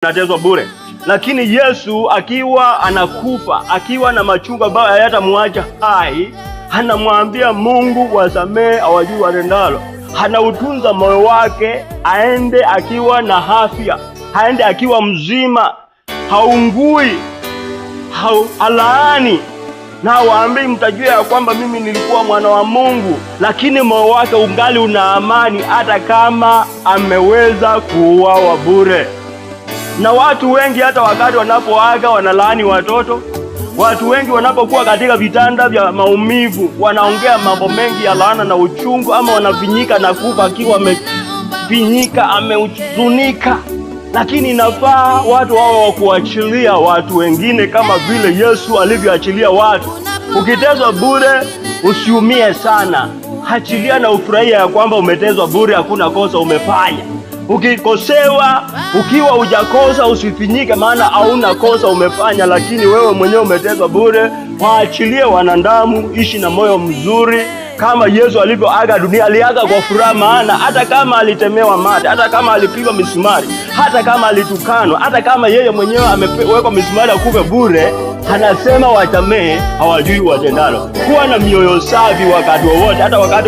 Anatezwa bure. Lakini Yesu akiwa anakufa, akiwa na machungu ambayo hayatamwacha hai, anamwambia Mungu wasamehe hawajui watendalo. Anautunza moyo wake aende akiwa na afya, aende akiwa mzima, haungui, halaani. Na waambii mtajua ya kwamba mimi nilikuwa mwana wa Mungu, lakini moyo wake ungali una amani hata kama ameweza kuuawa bure. Na watu wengi hata wakati wanapoaga wanalaani watoto. Watu wengi wanapokuwa katika vitanda vya maumivu wanaongea mambo mengi ya laana na uchungu, ama wanavinyika na kufa akiwa amevinyika, amehuzunika. Lakini inafaa watu wao wa kuachilia watu wengine kama vile Yesu alivyoachilia watu. Ukitezwa bure usiumie sana, achilia na ufurahia ya kwamba umetezwa bure, hakuna kosa umefanya. Ukikosewa, ukiwa hujakosa usifinyike, maana hauna kosa umefanya, lakini wewe mwenyewe umetezwa bure. Waachilie wanadamu, ishi na moyo mzuri kama Yesu alivyoaga dunia. Aliaga kwa furaha, maana hata kama alitemewa mate, hata kama alipigwa misumari, hata kama alitukanwa, hata kama yeye mwenyewe amewekwa misumari akufe bure, anasema wasamehe hawajui watendalo. Kuwa na mioyo safi wakati wowote, hata wakati